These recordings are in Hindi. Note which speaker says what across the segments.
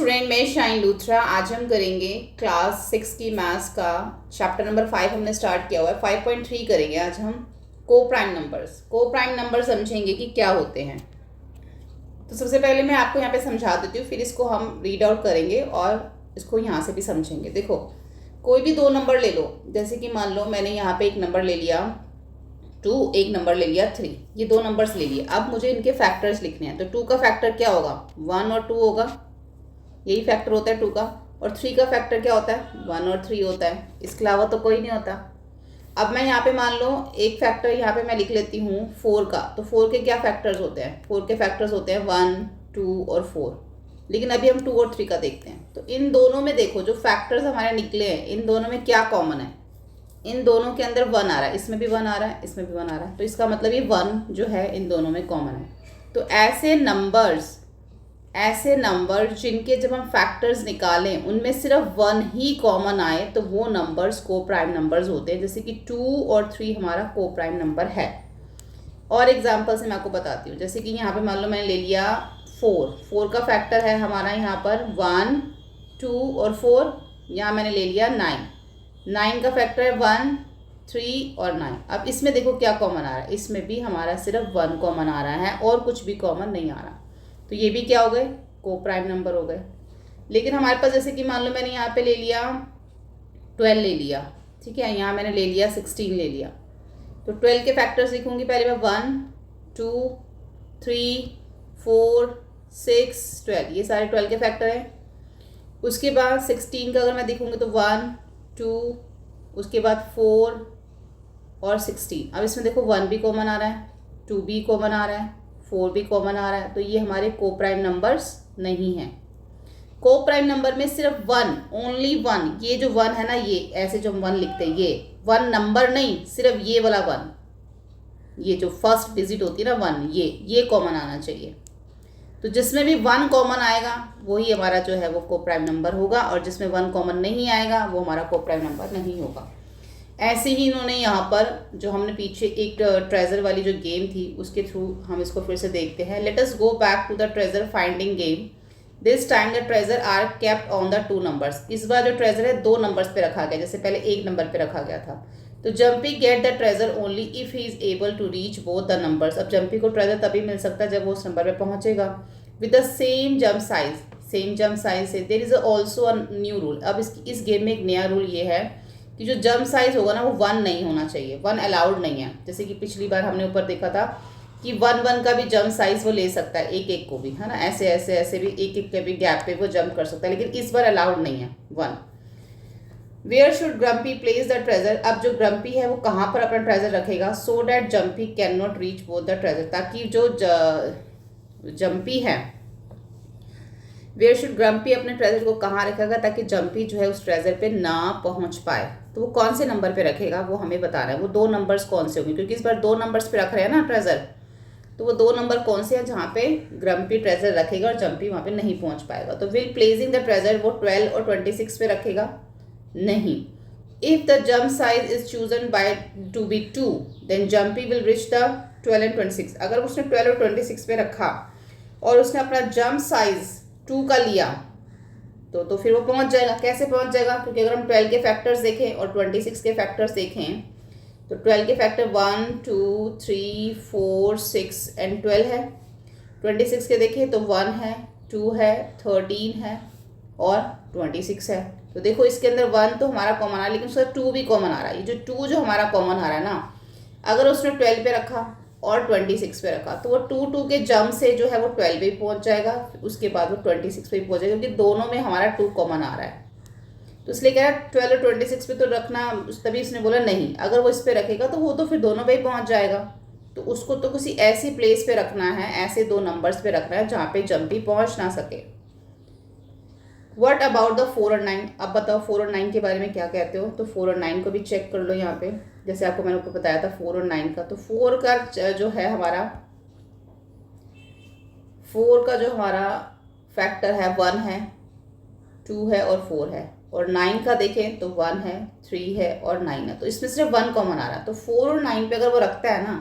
Speaker 1: स्टूडेंट, मैं शाइन लूथरा। आज हम करेंगे क्लास 6 की मैथ्स का चैप्टर नंबर 5 हमने स्टार्ट किया हुआ है। 5.3 करेंगे आज हम। को प्राइम नंबर समझेंगे कि क्या होते हैं। तो सबसे पहले मैं आपको यहाँ पे समझा देती हूँ, फिर इसको हम रीड आउट करेंगे और इसको यहाँ से भी समझेंगे। देखो, कोई भी दो नंबर ले लो। जैसे कि मान लो मैंने यहाँ पे एक नंबर ले लिया 2, एक नंबर ले लिया 3। ये दो नंबर्स ले लिए। अब मुझे इनके फैक्टर्स लिखने हैं। तो 2 का फैक्टर क्या होगा? 1 और 2 होगा। यही फैक्टर होता है 2 का। और 3 का फैक्टर क्या होता है? 1 और 3 होता है। इसके अलावा तो कोई नहीं होता। अब मैं यहाँ पे मान लो एक फैक्टर यहाँ पे मैं लिख लेती हूँ 4 का। तो 4 के क्या फैक्टर्स होते हैं? 4 के फैक्टर्स होते हैं 1, 2 और 4। लेकिन अभी हम 2 और 3 का देखते हैं। तो इन दोनों में देखो, जो फैक्टर्स हमारे निकले हैं, इन दोनों में क्या कॉमन है? इन दोनों के अंदर 1 आ रहा है। इसमें भी 1 आ रहा है, इसमें भी 1 आ रहा है। तो इसका मतलब ये 1 जो है इन दोनों में कॉमन है। तो ऐसे नंबर जिनके जब हम फैक्टर्स निकालें उनमें सिर्फ 1 ही कॉमन आए, तो वो नंबर्स को प्राइम नंबर्स होते हैं। जैसे कि 2 और 3 हमारा को प्राइम नंबर है। और एग्जांपल से मैं आपको बताती हूँ। जैसे कि यहाँ पे मान लो मैंने ले लिया 4 का फैक्टर है हमारा यहाँ पर 1, 2 और 4। यहाँ मैंने ले लिया 9 का फैक्टर है 1, 3 और 9। अब इसमें देखो क्या कॉमन आ रहा है? इसमें भी हमारा सिर्फ 1 कॉमन आ रहा है और कुछ भी कॉमन नहीं आ रहा। तो ये भी क्या हो गए? को प्राइम नंबर हो गए। लेकिन हमारे पास जैसे कि मान लो मैंने यहाँ पे ले लिया 12 ले लिया, ठीक है। यहाँ मैंने ले लिया 16 ले लिया। तो 12 के फैक्टर्स लिखूंगी पहले मैं 1, 2, 3, 4, 6, 12। ये सारे 12 के फैक्टर हैं। उसके बाद 16 का अगर मैं देखूंगी तो 1, 2, उसके बाद 4 और 16। अब इसमें देखो 1 भी कॉमन आ रहा है, 2 भी कॉमन आ रहा है, 4 भी कॉमन आ रहा है। तो ये हमारे को प्राइम नंबर्स नहीं हैं। को प्राइम नंबर में सिर्फ 1, ओनली 1, ये जो 1 है ना, ये ऐसे जो हम 1 लिखते हैं, ये 1 नंबर नहीं, सिर्फ ये वाला 1, ये जो फर्स्ट डिजिट होती है ना 1, ये कॉमन आना चाहिए। तो जिसमें भी 1 कॉमन आएगा वही हमारा जो है वो को प्राइम नंबर होगा, और जिसमें 1 कॉमन नहीं आएगा वो हमारा को प्राइम नंबर नहीं होगा। ऐसे ही इन्होंने यहाँ पर जो हमने पीछे एक ट्रेजर वाली जो गेम थी उसके थ्रू हम इसको फिर से देखते हैं। Let us go back to the treasure finding game. This time the treasure are kept on the 2 numbers. इस बार जो ट्रेजर है 2 नंबर्स पे रखा गया, जैसे पहले 1 नंबर पे रखा गया था। तो Jumpy get the treasure only if he is able to reach both the numbers. अब जम्पी को ट्रेजर तभी मिल सकता है जब वो उस नंबर पे पहुंचेगा with the same jump size से। There is also a new rule. अब इस गेम में एक नया रूल ये है कि जो जंप साइज होगा ना वो 1 नहीं होना चाहिए, 1 अलाउड नहीं है। जैसे कि पिछली बार हमने ऊपर देखा था कि 1 का भी जंप साइज वो ले सकता है, एक को भी, है ना। ऐसे भी एक के भी गैप पे वो जंप कर सकता है, लेकिन इस बार अलाउड नहीं है 1। Where should Grumpy place the treasure. अब जो ग्रम्पी है वो कहाँ पर अपना ट्रेजर रखेगा? So that jumpy can not reach both the treasure. ताकि जो जम्पी है, वेयर शुड ग्रम्पी अपने ट्रेजर को कहाँ रखेगा ताकि जम्पी जो है उस ट्रेजर पे ना पहुंच पाए। तो वो कौन से नंबर पे रखेगा वो हमें बताना है। वो 2 नंबर्स कौन से होंगे? क्योंकि इस बार 2 नंबर्स पे रख रहे हैं ना ट्रेजर। तो वो 2 नंबर कौन से हैं जहाँ पे ग्रम्पी ट्रेजर रखेगा और जम्पी वहाँ पे नहीं पहुँच पाएगा? तो विल प्लेसिंग द ट्रेजर वो 12 और 26 पे रखेगा? नहीं। If the jump size is chosen by to be 2 then Jumpy will reach the 12 and 26। अगर उसने 12 और 26 पे रखा और उसने अपना जम्प साइज 2 का लिया तो फिर वो पहुंच जाएगा। कैसे पहुंच जाएगा? क्योंकि अगर हम 12 के फैक्टर्स देखें और 26 के फैक्टर्स देखें तो 12 के फैक्टर 1, 2, 3, 4, 6 एंड 12 है। 26 के देखें तो 1 है, 2 है, 13 है और 26 है। तो देखो इसके अंदर 1 तो हमारा कॉमन आ रहा है, लेकिन उसका 2 भी कॉमन आ रहा है। ये जो 2 जो हमारा कॉमन आ रहा है ना, अगर उसने 12 पे रखा और 26 पे रखा तो वो 2 के जंप से जो है वो 12 पे पहुंच जाएगा, उसके बाद वो 26 पे पहुंच जाएगा, क्योंकि दोनों में हमारा 2 कॉमन आ रहा है। तो इसलिए कह रहा है 12 और 26 पे तो रखना। तभी इसने बोला नहीं, अगर वो इस पे रखेगा तो वो तो फिर दोनों पे ही पहुंच जाएगा। तो उसको तो किसी ऐसी प्लेस पे रखना है, ऐसे 2 नंबर्स पे रखना है जहाँ पे जम्पी पहुँच ना सके। व्हाट अबाउट द 4 और 9। अब बताओ 4 और 9 के बारे में क्या कहते हो? तो 4 और 9 को भी चेक कर लो यहाँ पे। जैसे आपको मैंने ऊपर बताया था 4 और 9 का। तो 4 का जो है हमारा फैक्टर है 1 है, 2 है और 4 है। और 9 का देखें तो 1 है, 3 है और 9 है। तो इसमें सिर्फ 1 कॉमन आ रहा है। तो 4 और 9 पे अगर वो रखता है ना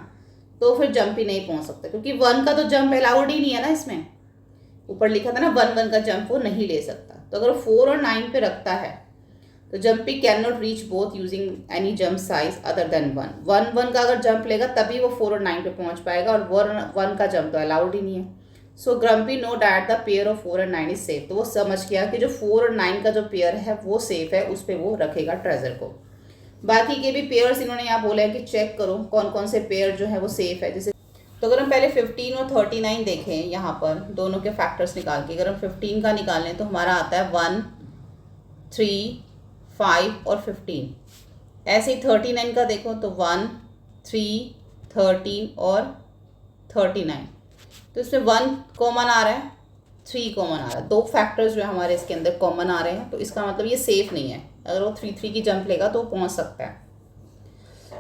Speaker 1: तो फिर जंप ही नहीं पहुंच सकता, क्योंकि 1 का तो जंप अलाउड ही नहीं है ना इसमें। ऊपर लिखा था ना 1 1 का जंप वो नहीं ले सकता। तो अगर 4 और 9 पे रखता है तो jumping can not reach both using any jump size other than 1 1 का अगर जंप लेगा तभी वो 4 और 9 पे पहुंच पाएगा, और 1 का जंप तो अलाउड ही नहीं है। So grumpy know that the pair of 4 और 9 इज सेफ। तो वो समझ गया कि जो 4 और 9 का जो पेयर है वो सेफ है, उस पर वो रखेगा ट्रेजर को। बाकी के भी पेयर्स इन्होंने यहाँ बोला है कि चेक करो कौन कौन से पेयर जो है वो सेफ है। जैसे तो अगर हम पहले 15 और 39 देखें यहाँ पर दोनों के फैक्टर्स निकाल के, अगर हम 15 का निकालें तो हमारा आता है 1 3 5 और 15। ऐसे ही 39 का देखो तो 1 3 13 और 39। तो इसमें 1 कॉमन आ रहा है, 3 कॉमन आ रहा है, दो फैक्टर्स जो है हमारे इसके अंदर कॉमन आ रहे हैं। तो इसका मतलब ये सेफ नहीं है, अगर वो 3 3 की जंप लेगा तो वो पहुंच सकता है।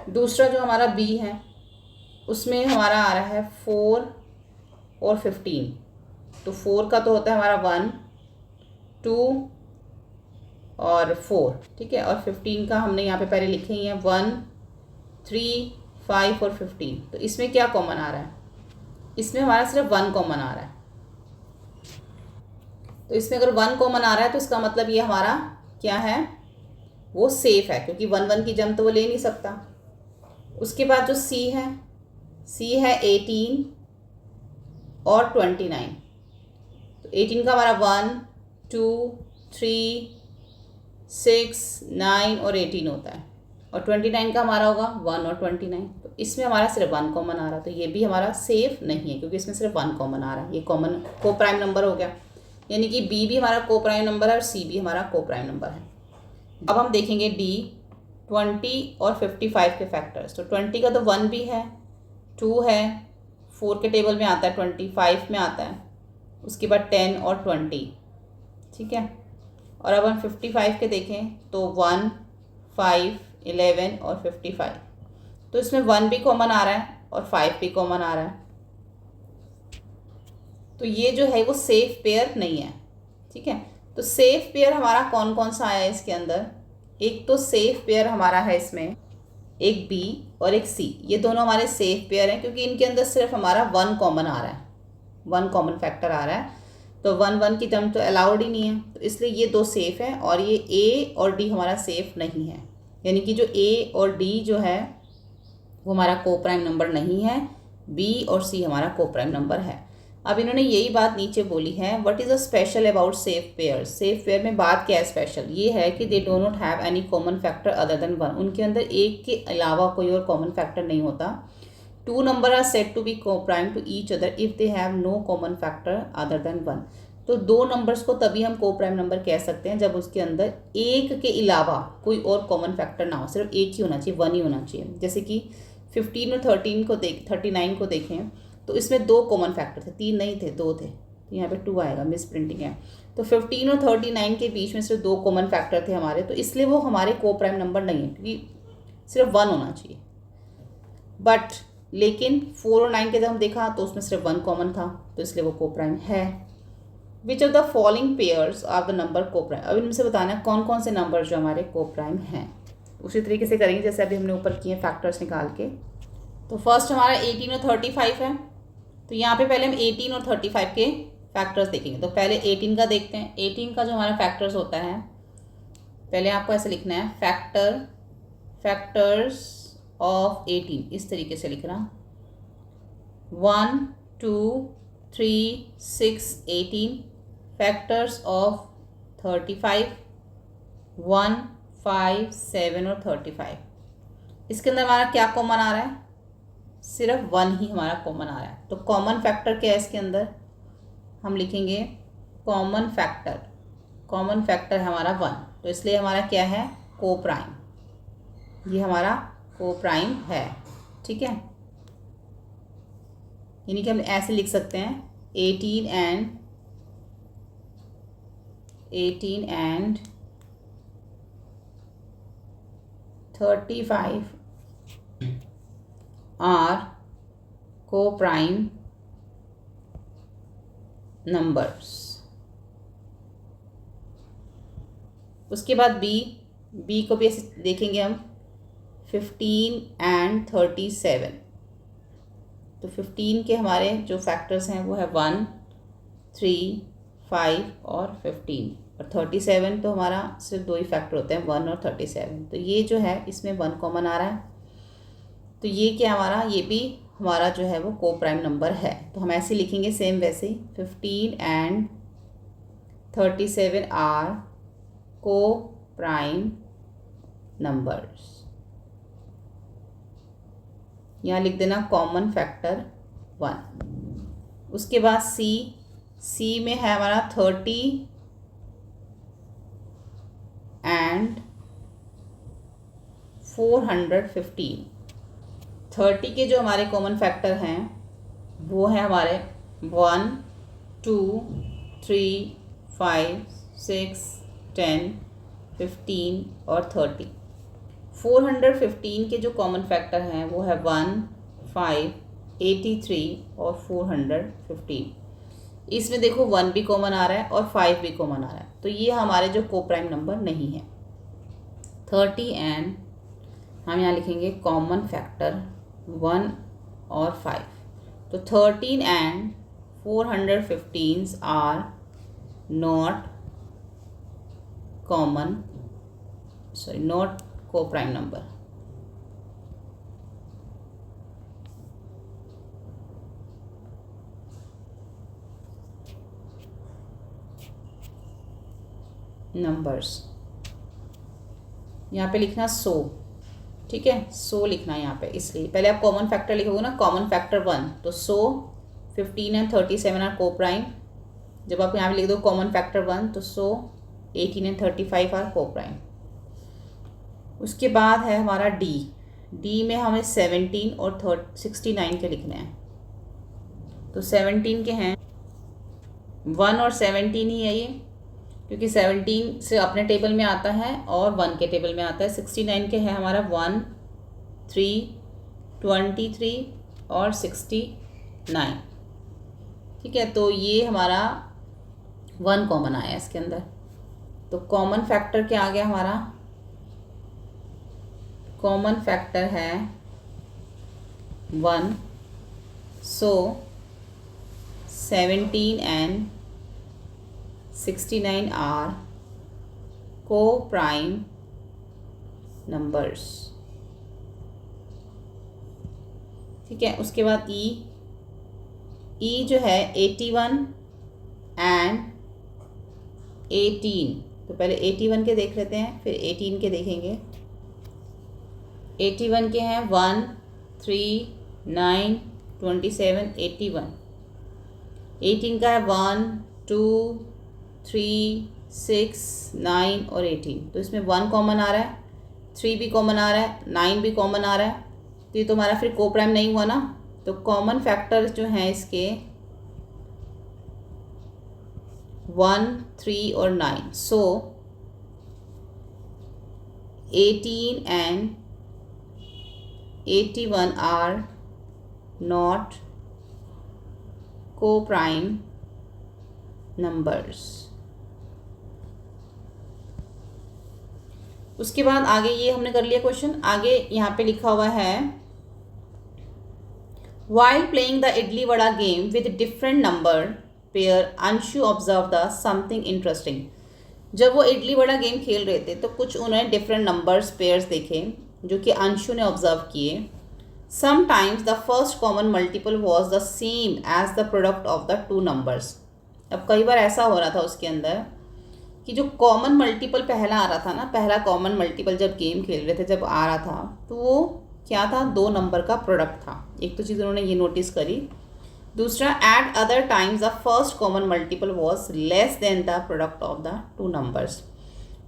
Speaker 1: दूसरा जो हमारा बी है उसमें हमारा आ रहा है 4 और 15। तो 4 का तो होता है हमारा 1 2 और 4, ठीक है। और 15 का हमने यहाँ पे पहले लिखे ही हैं 1 3 5 और 15। तो इसमें क्या कॉमन आ रहा है, इसमें हमारा सिर्फ 1 कॉमन आ रहा है। तो इसमें अगर 1 कॉमन आ रहा है तो इसका मतलब ये हमारा क्या है, वो सेफ है, क्योंकि 1 1 की जंप तो वो ले नहीं सकता। उसके बाद जो सी है, सी है 18 और 29। तो 18 का हमारा 1 2 3 6 9 और 18 होता है, और 29 का हमारा होगा 1 और 29। तो इसमें हमारा सिर्फ 1 कॉमन आ रहा है, तो ये भी हमारा सेफ नहीं है क्योंकि इसमें सिर्फ 1 कॉमन आ रहा है। ये कॉमन को प्राइम नंबर हो गया, यानी कि बी भी हमारा को प्राइम नंबर है और सी भी हमारा को प्राइम नंबर है। अब हम देखेंगे डी 20 और 55 के फैक्टर्स। तो 20 का तो 1 भी है, 2 है, 4 के टेबल में आता है, 25 में आता है, उसके बाद 10 और 20, ठीक है। और अब हम 55 के देखें तो 1 5 11 और 55। तो इसमें 1 भी कॉमन आ रहा है और 5 भी कॉमन आ रहा है। तो ये जो है वो सेफ पेयर नहीं है, ठीक है। तो सेफ पेयर हमारा कौन कौन सा आया है इसके अंदर, एक तो सेफ पेयर हमारा है इसमें एक बी और एक सी, ये दोनों हमारे सेफ पेयर हैं क्योंकि इनके अंदर सिर्फ हमारा 1 कॉमन आ रहा है, 1 कॉमन फैक्टर आ रहा है। तो 1 1 की जंप तो अलाउड ही नहीं है, तो इसलिए ये दो सेफ है। और ये ए और डी हमारा सेफ नहीं है, यानी कि जो ए और डी जो है वो हमारा को प्राइम नंबर नहीं है, बी और सी हमारा को प्राइम नंबर है। अब इन्होंने यही बात नीचे बोली है, what is a special about safe pair. Safe pair में बात क्या है स्पेशल, ये है कि they do not have any common factor other than 1। उनके अंदर एक के अलावा कोई और कॉमन फैक्टर नहीं होता। 2 number are said to be coprime to each other if they have no common factor other than 1। तो 2 नंबर्स को तभी हम को प्राइम नंबर कह सकते हैं जब उसके अंदर एक के अलावा कोई और कॉमन फैक्टर ना हो, सिर्फ एक ही होना चाहिए, 1 ही होना चाहिए। जैसे कि 15 और 39 को देखें तो इसमें 2 कॉमन फैक्टर थे, 3 नहीं थे, 2 थे, तो यहाँ पे 2 आएगा, मिस प्रिंटिंग है। तो 15 और 39 के बीच में सिर्फ 2 कॉमन फैक्टर थे हमारे, तो इसलिए वो हमारे को प्राइम नंबर नहीं है क्योंकि सिर्फ 1 होना चाहिए। बट लेकिन 4 और 9 के जब हम देखा तो उसमें सिर्फ 1 कॉमन था, तो इसलिए वो को प्राइम है। Which of the following pairs are the number coprime. अब इनमें से बताना है कौन कौन से नंबर जो हमारे को प्राइम हैं। उसी तरीके से करेंगे जैसे अभी हमने ऊपर किए फैक्टर्स निकाल के। तो फर्स्ट हमारा 18 और 35 है, तो यहाँ पे पहले हम 18 और 35 के फैक्टर्स देखेंगे। तो पहले 18 का देखते हैं। 18 का जो हमारा फैक्टर्स होता है, पहले आपको ऐसे लिखना है फैक्टर्स ऑफ 18, इस तरीके से लिखना 1 2 3 6 18। फैक्टर्स ऑफ 35 1 5 7 और 35। इसके अंदर हमारा क्या कॉमन आ रहा है, सिर्फ 1 ही हमारा कॉमन आ रहा है। तो कॉमन फैक्टर क्या है इसके अंदर, हम लिखेंगे कॉमन फैक्टर है हमारा 1, तो इसलिए हमारा क्या है को प्राइम, ये हमारा को प्राइम है, ठीक है। यानी कि हम ऐसे लिख सकते हैं 18 एंड 35 आर को प्राइम नंबर्स। उसके बाद बी को भी ऐसे देखेंगे हम 15 एंड 37। तो 15 के हमारे जो फैक्टर्स हैं वो है 1 3, 5 और 15 और 37 तो हमारा सिर्फ दो ही फैक्टर होते हैं 1 और 37। तो ये जो है इसमें 1 कॉमन आ रहा है, तो ये क्या हमारा, ये भी हमारा जो है वो को प्राइम नंबर है। तो हम ऐसे लिखेंगे सेम वैसे ही 15 एंड 37 आर को प्राइम नंबर्स। यहाँ लिख देना कॉमन फैक्टर 1। उसके बाद सी में है हमारा 30 एंड 415। 30 के जो हमारे कॉमन फैक्टर हैं वो है हमारे 1, 2, 3, 5, 6, 10, 15 और 30। 415 के जो कॉमन फैक्टर हैं वो है 1, 5, 83 और 415। इसमें देखो 1 भी कॉमन आ रहा है और 5 भी कॉमन आ रहा है, तो ये हमारे जो को प्राइम नंबर नहीं है। 30 एंड हम यहाँ लिखेंगे कॉमन फैक्टर 1 और 5। तो 13 and 415 are not common, sorry not coprime number. Numbers यहाँ पे लिखना 100, ठीक है, 100 लिखना है यहाँ पे, इसलिए पहले आप कॉमन फैक्टर लिखोगे ना, कॉमन फैक्टर 1, तो 100, 15 एंड 37 आर को प्राइम। जब आप यहाँ पे लिख दो कॉमन फैक्टर 1 तो 100, 18 एंड 35 आर को प्राइम। उसके बाद है हमारा डी में हमें 17 और 69 के लिखने हैं। तो 17 के हैं 1 और 17 ही है ये, क्योंकि 17 से अपने टेबल में आता है और 1 के टेबल में आता है। 69 के है हमारा 1, 3, 23 और 69, ठीक है। तो ये हमारा 1 कॉमन आया इसके अंदर। तो कॉमन फैक्टर क्या आ गया हमारा, कॉमन फैक्टर है 1। सो 17 एंड 69 आर को प्राइम नंबर्स, ठीक है। उसके बाद ई जो है 81 एंड 18। तो पहले 81 के देख लेते हैं, फिर 18 के देखेंगे। 81 के हैं 1, 3, 9, 27, 81। 18 का है 1, 2, 3, 6, 9 और 18। तो इसमें 1 कॉमन आ रहा है, 3 भी कॉमन आ रहा है, 9 भी कॉमन आ रहा है। तो ये तो हमारा फिर को प्राइम नहीं हुआ ना। तो कॉमन फैक्टर जो हैं इसके 1, 3 और 9। सो 18 एंड 81 आर नॉट को प्राइम नंबर्स। उसके बाद आगे ये हमने कर लिया क्वेश्चन। आगे यहाँ पे लिखा हुआ है while playing the idli vada game with different number pair Anshu observe the something interesting. जब वो इडली वड़ा गेम खेल रहे थे तो कुछ उन्होंने डिफरेंट नंबर्स पेयर्स देखे जो कि अंशु ने ऑब्जर्व किए। Sometimes the first common multiple was the same as the product of the two numbers. अब कई बार ऐसा हो रहा था उसके अंदर कि जो कॉमन मल्टीपल पहला आ रहा था ना, पहला कॉमन मल्टीपल जब गेम खेल रहे थे जब आ रहा था तो वो क्या था, 2 नंबर का प्रोडक्ट था। एक तो चीज़ उन्होंने ये नोटिस करी। दूसरा, at other times the first common multiple was less than the product of the two numbers.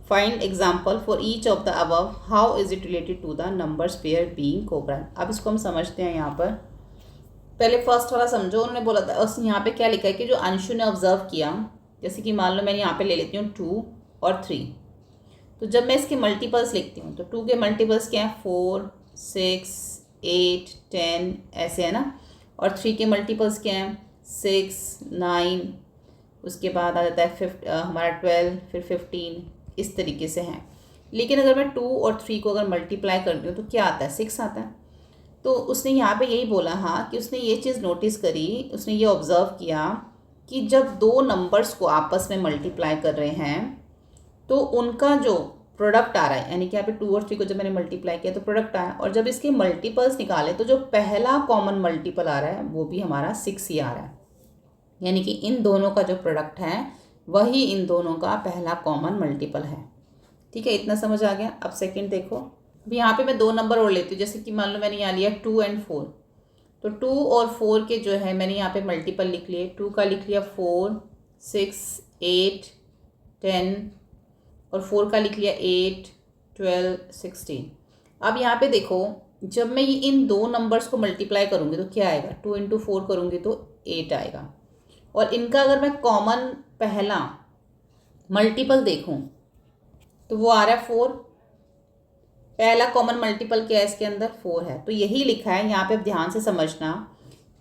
Speaker 1: Find example for each of the above, how is it related to the numbers pair being coprime. अब इसको हम समझते हैं। यहाँ पर पहले फर्स्ट वाला समझो। उन्होंने बोला था उस यहाँ पे क्या लिखा है कि जो अंशु ने ऑब्जर्व किया, जैसे कि मान लो मैंने यहाँ पे ले लेती हूँ 2 और 3। तो जब मैं इसके मल्टीपल्स लिखती हूँ तो 2 के मल्टीपल्स क्या है, 4, 6, 8, 10 ऐसे है ना। और 3 के मल्टीपल्स क्या हैं, 6, 9, उसके बाद आ जाता है हमारा 12, फिर 15, इस तरीके से हैं। लेकिन अगर मैं 2 और 3 को अगर मल्टीप्लाई करती हूँ तो क्या आता है, 6 आता है। तो उसने यहाँ पे यही बोला हाँ कि उसने ये चीज़ नोटिस करी, उसने ये ऑब्ज़र्व किया कि जब दो नंबर्स को आपस में मल्टीप्लाई कर रहे हैं तो उनका जो प्रोडक्ट आ रहा है, यानी कि यहाँ पे 2 और 3 को जब मैंने मल्टीप्लाई किया तो प्रोडक्ट आया, और जब इसके मल्टीपल्स निकाले तो जो पहला कॉमन मल्टीपल आ रहा है वो भी हमारा 6 ही आ रहा है, यानी कि इन दोनों का जो प्रोडक्ट है वही इन दोनों का पहला कॉमन मल्टीपल है। ठीक है, इतना समझ आ गया। अब सेकंड देखो, अभी यहाँ पे मैं 2 नंबर और लेती हूँ, जैसे कि मान लो मैंने यहाँ लिया 2 और 4, तो 2 और 4 के जो है मैंने यहाँ पे मल्टीपल लिख लिए। 2 का लिख लिया 4, 6, 8, 10, और 4 का लिख लिया 8, 12, 16। अब यहाँ पे देखो, जब मैं ये इन दो नंबर्स को मल्टीप्लाई करूँगी तो क्या आएगा, 2 इंटू 4 करूँगी तो 8 आएगा, और इनका अगर मैं कॉमन पहला मल्टीपल देखूँ तो वो आ रहा है 4। पहला कॉमन मल्टीपल क्या है इसके अंदर, 4 है। तो यही लिखा है यहाँ पे, ध्यान से समझना,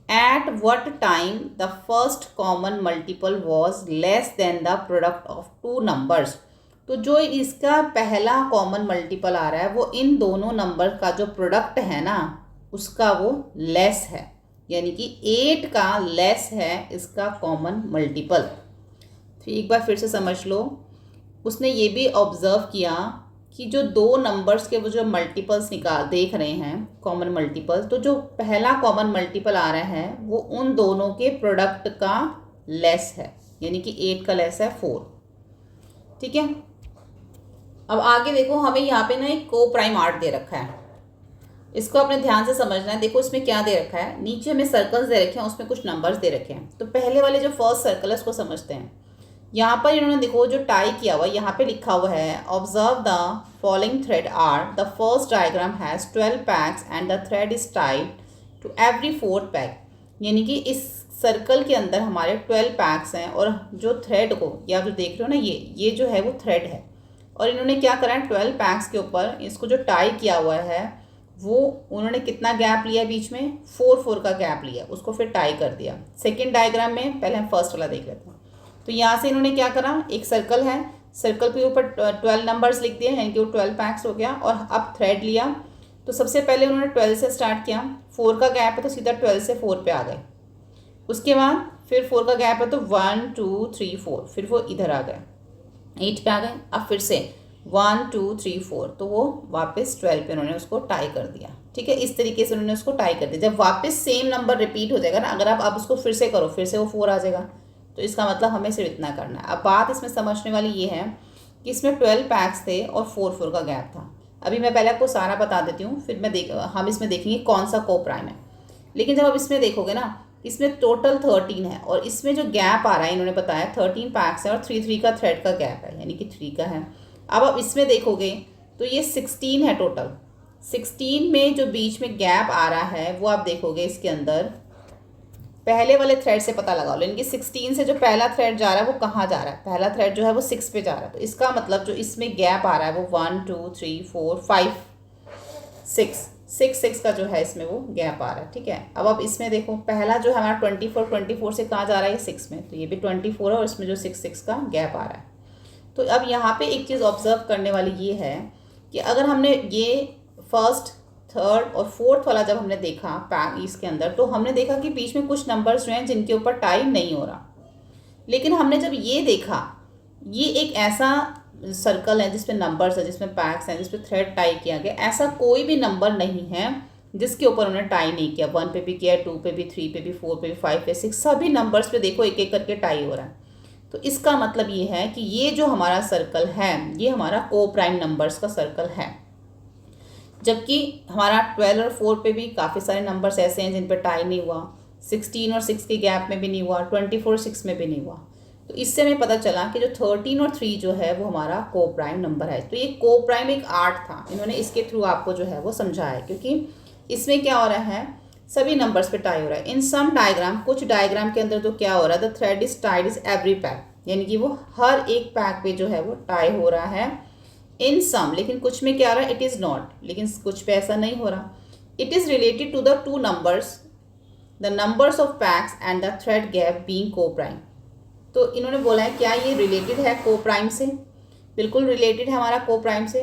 Speaker 1: at what time the first common multiple was less than the product of 2 numbers. तो जो इसका पहला कॉमन मल्टीपल आ रहा है वो इन दोनों नंबर का जो प्रोडक्ट है ना उसका वो लेस है, यानी कि 8 का लेस है इसका कॉमन मल्टीपल। तो एक बार फिर से समझ लो, उसने ये भी ऑब्जर्व किया कि जो दो नंबर्स के वो जो मल्टीपल्स देख रहे हैं कॉमन मल्टीपल्स, तो जो पहला कॉमन मल्टीपल आ रहा है वो उन दोनों के प्रोडक्ट का लेस है, यानी कि 8 का लेस है 4। ठीक है, अब आगे देखो, हमें यहाँ पे ना एक को प्राइम आर्ट दे रखा है, इसको अपने ध्यान से समझना है। देखो इसमें क्या दे रखा है, नीचे हमें सर्कल्स दे रखे हैं, उसमें कुछ नंबर्स दे रखे हैं। तो पहले वाले जो फर्स्ट सर्कल है उसको समझते हैं। यहाँ पर इन्होंने देखो जो टाई किया हुआ, यहाँ पे लिखा हुआ है observe the following thread are the first diagram has 12 packs and the thread is tied to every 4th pack, यानी कि इस सर्कल के अंदर हमारे 12 पैक्स हैं, और जो थ्रेड को या जो देख रहे हो ना ये जो है वो थ्रेड है, और इन्होंने क्या करा है 12 पैक्स के ऊपर इसको जो टाई किया हुआ है वो उन्होंने कितना गैप लिया बीच में, 4 का गैप लिया, उसको फिर टाई कर दिया। सेकेंड डायग्राम में पहले हम फर्स्ट वाला देख लेते हैं। तो यहाँ से इन्होंने क्या करा, एक सर्कल है, सर्कल के ऊपर 12 नंबर्स लिख दिए, यानी कि वो 12 पैक्स हो गया, और अब थ्रेड लिया। तो सबसे पहले उन्होंने 12 से स्टार्ट किया, 4 का गैप है तो सीधा 12 से 4 पे आ गए। उसके बाद फिर 4 का गैप है तो 1 2 3 4, फिर वो इधर आ गए, 8 पे आ गए। अब फिर से 1 2 3 4, तो वो वापस 12 पे उन्होंने उसको टाई कर दिया। ठीक है, इस तरीके से उन्होंने उसको टाई कर दिया। जब वापस सेम नंबर रिपीट हो जाएगा ना, अगर आप अब उसको फिर से करो, फिर से वो 4 आ जाएगा, तो इसका मतलब हमें सिर्फ इतना करना है। अब बात इसमें समझने वाली ये है कि इसमें 12 पैक्स थे और 4 का गैप था। अभी मैं पहले आपको सारा बता देती हूँ, फिर हम इसमें देखेंगे कौन सा को प्राइम है। लेकिन जब आप इसमें देखोगे ना, इसमें टोटल 13 है, और इसमें जो गैप आ रहा है इन्होंने बताया 13 पैक्स है, और 3 का थ्रेड का गैप है, यानी कि 3 का है। अब आप इसमें देखोगे तो ये 16 है टोटल। 16 में जो बीच में गैप आ रहा है वो आप देखोगे इसके अंदर, पहले वाले थ्रेड से पता लगा लो, यानी कि 16 से जो पहला थ्रेड जा रहा है वो कहाँ जा रहा है, पहला थ्रेड जो है वो 6 पे जा रहा है। तो इसका मतलब जो इसमें गैप आ रहा है वो 1 2 3 4 5 6 का जो है इसमें वो गैप आ रहा है। ठीक है, अब आप इसमें देखो, पहला जो है हमारा 24 से कहाँ जा रहा है, 6 में, तो ये भी 24 है, और इसमें जो 6 का गैप आ रहा है। तो अब यहाँ पे एक चीज़ ऑब्जर्व करने वाली ये है कि अगर हमने ये फर्स्ट, थर्ड और फोर्थ वाला जब हमने देखा पैक इसके अंदर, तो हमने देखा कि बीच में कुछ नंबर्स जो हैं जिनके ऊपर टाई नहीं हो रहा। लेकिन हमने जब ये देखा, ये एक ऐसा सर्कल है जिसमें नंबर्स है, जिसमें पैक्स हैं, जिसमें थ्रेड टाई किया गया, ऐसा कोई भी नंबर नहीं है जिसके ऊपर उन्होंने टाई नहीं किया। 1 पे भी किया, 2 पे भी, 3 पे भी, 4 पे भी, 5 पे, 6, सभी नंबर्स पे देखो एक एक करके टाई हो रहा है। तो इसका मतलब ये है कि ये जो हमारा सर्कल है ये हमारा को प्राइम नंबर्स का सर्कल है। जबकि हमारा 12 और 4 पे भी काफ़ी सारे नंबर्स ऐसे हैं जिन पर टाई नहीं हुआ, 16 और 6 के गैप में भी नहीं हुआ, 24 6 में भी नहीं हुआ। तो इससे हमें पता चला कि जो 13 और 3 जो है वो हमारा को प्राइम नंबर है। तो ये को प्राइम एक आर्ट था, इन्होंने इसके थ्रू आपको जो है वो समझाया है, क्योंकि इसमें क्या हो रहा है, सभी नंबर्स पे टाई हो रहा है। इन सम डायग्राम, कुछ डायग्राम के अंदर तो क्या हो रहा है, the thread is Tide is every pack, यानी कि वो हर एक पैक पे जो है वो टाई हो रहा है। इन सम, लेकिन कुछ में क्या हो रहा है, इट इज़ नॉट, लेकिन कुछ पे ऐसा नहीं हो रहा। It is related to the 2 numbers, the numbers of packs and the thread gap being coprime. तो इन्होंने बोला है क्या ये रिलेटेड है को प्राइम से, बिल्कुल रिलेटेड है हमारा को प्राइम से,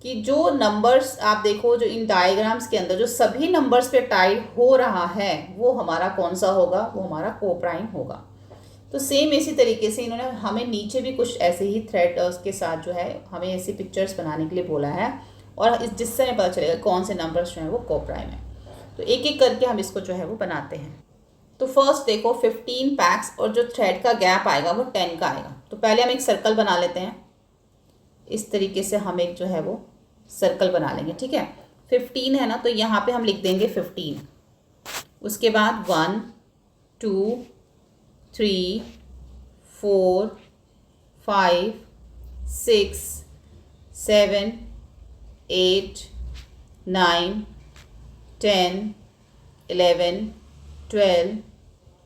Speaker 1: कि जो नंबर्स आप देखो जो इन डायग्राम्स के अंदर जो सभी नंबर्स पे टाइड हो रहा है वो हमारा कौन सा होगा, वो हमारा को प्राइम होगा। तो सेम इसी तरीके से इन्होंने हमें नीचे भी कुछ ऐसे ही थ्रेड के साथ जो है हमें ऐसी पिक्चर्स बनाने के लिए बोला है, और जिससे हमें पता चलेगा कौन से नंबर्स जो हैं वो कोप्राइम है। तो एक एक करके हम इसको जो है वो बनाते हैं। तो फर्स्ट देखो 15 पैक्स और जो थ्रेड का गैप आएगा वो 10 का आएगा। तो पहले हम एक सर्कल बना लेते हैं। इस तरीके से हम एक जो है वो सर्कल बना लेंगे, ठीक है। 15 है ना, तो यहाँ पे हम लिख देंगे 15। उसके बाद 1 2 3 4 5 6 7 8 9 10 11 12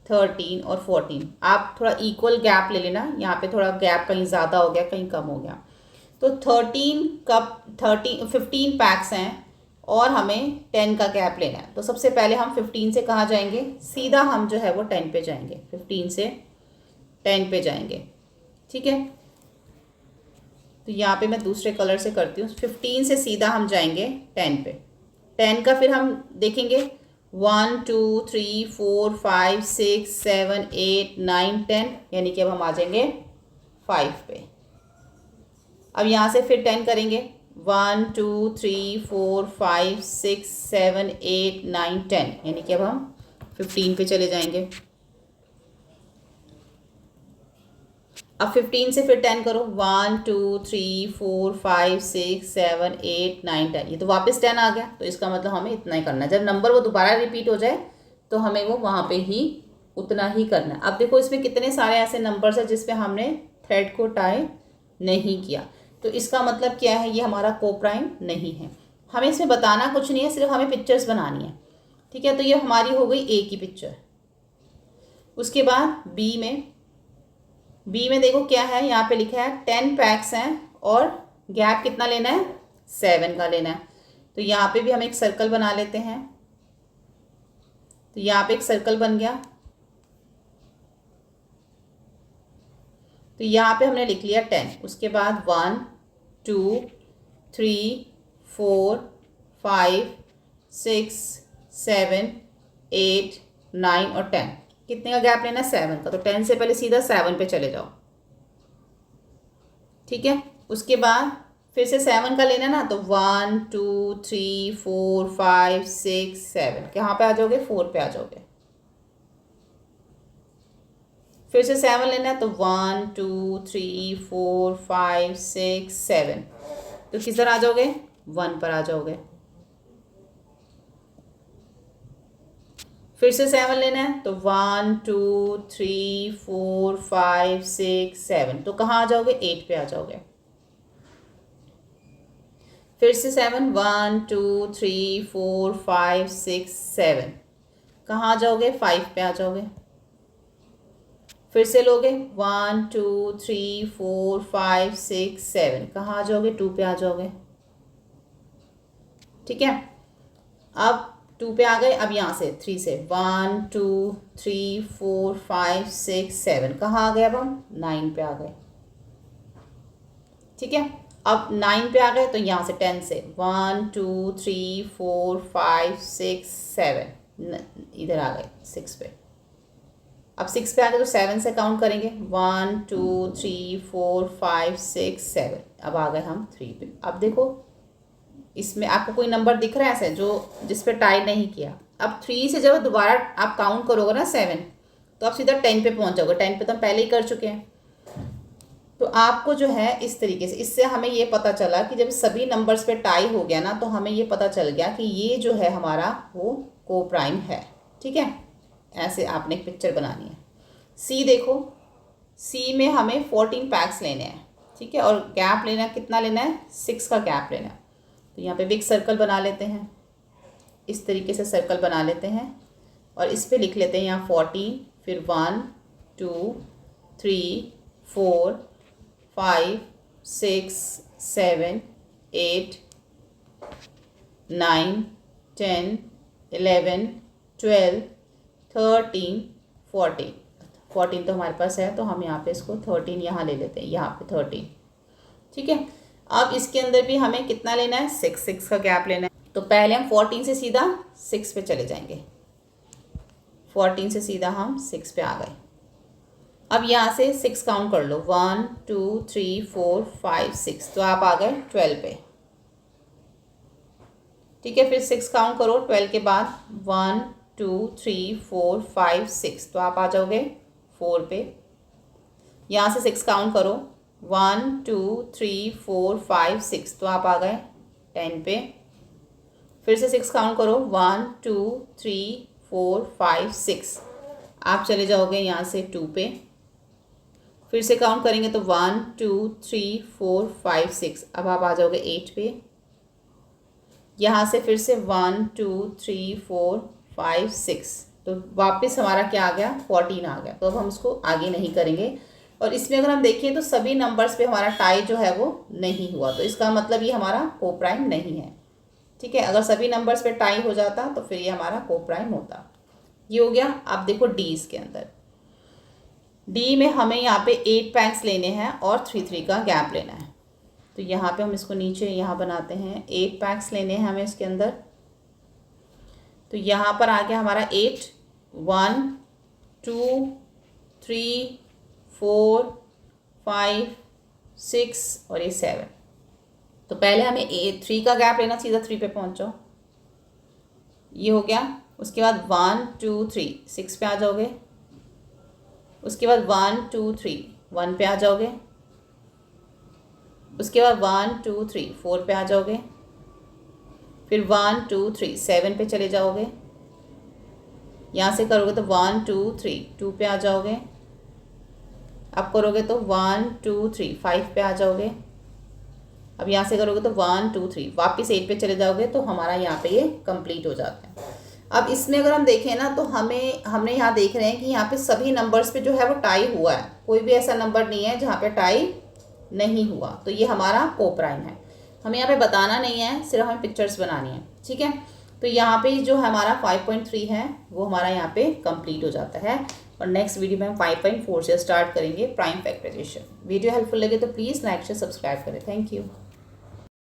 Speaker 1: 13 और 14। आप थोड़ा इक्वल गैप ले लेना, यहाँ पे थोड़ा गैप कहीं ज़्यादा हो गया कहीं कम हो गया। तो 15 पैक्स हैं और हमें 10 का गैप लेना है। तो सबसे पहले हम 15 से कहाँ जाएंगे, सीधा हम जो है वो 10 पे जाएंगे। 15 से 10 पे जाएंगे, ठीक है। तो यहाँ पे मैं दूसरे कलर से करती हूँ। 15 से सीधा हम जाएंगे 10 पे। 10 का फिर हम देखेंगे 1 2 3 4 5 6 7 8 9 10, यानी कि अब हम आ जाएंगे 5 पे। अब यहाँ से फिर 10 करेंगे 1 2 3 4 5 6 7 8 9 10, यानी कि अब हम 15 पे चले जाएंगे। अब 15 से फिर 10 करो 1 2 3 4 5 6 7 8 9 10, ये तो वापस 10 आ गया। तो इसका मतलब हमें इतना ही करना है। जब नंबर वो दोबारा रिपीट हो जाए तो हमें वो वहाँ पे ही उतना ही करना है। अब देखो इसमें कितने सारे ऐसे नंबर्स हैं जिसपे हमने थ्रेड को टाई नहीं किया, तो इसका मतलब क्या है, ये हमारा कोप्राइम नहीं है। हमें इसमें बताना कुछ नहीं है, सिर्फ हमें पिक्चर्स बनानी है, ठीक है। तो ये हमारी हो गई ए की पिक्चर। उसके बाद बी में देखो क्या है, यहाँ पे लिखा है 10 पैक्स हैं और गैप कितना लेना है, 7 का लेना है। तो यहाँ पे भी हम एक सर्कल बना लेते हैं। तो यहाँ पे एक सर्कल बन गया। तो यहाँ पे हमने लिख लिया 10। उसके बाद 1 2 3 4 5 6 7 8 9 और 10, कितने का गैप लेना है, 7 का। तो 10 से पहले सीधा 7 पे चले जाओ, ठीक है। उसके बाद फिर से 7 का लेना ना, तो 1 2 3 4 5 6 7, कहाँ पे आ जाओगे, 4 पे आ जाओगे। फिर से 7 लेना है, तो 1 2 3 4 5 6 7, तो किधर आ जाओगे, 1 पर आ जाओगे। फिर से 7 लेना है, तो 1 2 3 4 5 6 7, तो कहाँ आ जाओगे, 8 पे आ जाओगे। फिर से 7 1 2 3 4 5 6 7, कहाँ आ जाओगे, 5 पे आ जाओगे। फिर से लोगे 1 2 3 4 5 6 7, कहाँ आ जाओगे, 2 पे आ जाओगे, ठीक है। अब 2 पे आ गए। अब यहाँ से 3 से 1 2 3 4 5 6 7, कहाँ आ गए, अब हम 9 पे आ गए, ठीक है। अब 9 पे आ गए, तो यहाँ से 10 से 1 2 3 4 5 6 7, इधर आ गए 6 पे। अब 6 पे आ गए तो 7 से काउंट करेंगे 1 2 3 4 5 6 7, अब आ गए हम 3 पे। अब देखो इसमें आपको कोई नंबर दिख रहा है ऐसे जो जिस पे टाई नहीं किया। अब 3 से जब दोबारा आप काउंट करोगे ना 7, तो आप सीधा 10 पे पहुंच जाओगे। 10 पे तो हम पहले ही कर चुके हैं। तो आपको जो है इस तरीके से, इससे हमें ये पता चला कि जब सभी नंबर्स पे टाई हो गया ना, तो हमें ये पता चल गया कि ये जो है हमारा वो कोप्राइम है, ठीक है। ऐसे आपने एक पिक्चर बनानी है। सी देखो, सी में हमें 14 पैक्स लेने हैं, ठीक है, और गैप लेना कितना लेना है, 6 का गैप लेना है। तो यहाँ पे भी एक सर्कल बना लेते हैं। इस तरीके से सर्कल बना लेते हैं और इस पे लिख लेते हैं यहाँ 14, फिर 1 2 3 4 5 6 7 8 9 10 11 12 13 14 तो हमारे पास है, तो हम यहाँ पे इसको 13 यहाँ ले लेते हैं, यहाँ पे 13, ठीक है। अब इसके अंदर भी हमें कितना लेना है, 6 का गैप लेना है। तो पहले हम 14 से सीधा 6 पे चले जाएंगे। 14 से सीधा हम 6 पे आ गए। अब यहाँ से 6 काउंट कर लो, 1 2 3 4 5 6, तो आप आ गए 12 पे। ठीक है, फिर 6 काउंट करो 12 के बाद, 1 2 3 4 5 6, तो आप आ जाओगे 4 पे। यहाँ से 6 काउंट करो, 1 2 3 4 5 6, तो आप आ गए 10 पे। फिर से 6 काउंट करो, 1 2 3 4 5 6, आप चले जाओगे यहाँ से 2 पे। फिर से काउंट करेंगे तो 1 2 3 4 5 6, अब आप आ जाओगे 8 पे। यहाँ से फिर से 1 2 3 4 5 6, तो वापस हमारा क्या आ गया, 14 आ गया। तो अब हम इसको आगे नहीं करेंगे। और इसमें अगर हम देखें तो सभी नंबर्स पे हमारा टाई जो है वो नहीं हुआ, तो इसका मतलब ये हमारा कोप्राइम नहीं है। ठीक है, अगर सभी नंबर्स पे टाई हो जाता तो फिर ये हमारा कोप्राइम होता। ये हो गया। अब देखो डी, इसके अंदर डी में हमें यहाँ पे 8 पैक्स लेने हैं और 3 3 का गैप लेना है। तो यहाँ पे हम इसको नीचे यहाँ बनाते हैं, 8 पैक्स लेने हैं हमें इसके अंदर। तो यहाँ पर आ गया हमारा 8, 1 2 3 4 5 6 और ये 7। तो पहले हमें 3 का गैप लेना, सीधा 3 पे पहुँच जाओ, ये हो गया। उसके बाद 1 2 3 6 पे आ जाओगे। उसके बाद 1 2 3 1 पे आ जाओगे। उसके बाद 1 2 3 4 पे आ जाओगे। फिर 1 2 3 7 पे चले जाओगे। यहाँ से करोगे तो 1 2 3 2 पे आ जाओगे। अब करोगे तो 1 2 3 5 पे आ जाओगे। अब यहाँ से करोगे तो 1 2 3 वापस 8 पे चले जाओगे, तो हमारा यहाँ पे ये कंप्लीट हो जाता है। अब इसमें अगर हम देखें ना, तो हमने यहाँ देख रहे हैं कि यहाँ पे सभी नंबर्स पे जो है वो टाई हुआ है, कोई भी ऐसा नंबर नहीं है जहाँ पे टाई नहीं हुआ, तो ये हमारा कोप्राइम है। हमें यहाँ पे बताना नहीं है, सिर्फ हमें पिक्चर्स बनानी है। ठीक है, तो यहाँ पे जो हमारा 5.3 है वो हमारा यहाँ पे कंप्लीट हो जाता है। और नेक्स्ट वीडियो में हम 5.4 से स्टार्ट करेंगे प्राइम फैक्टराइजेशन। वीडियो हेल्पफुल लगे तो प्लीज़ लाइक शेयर सब्सक्राइब करें। Thank you.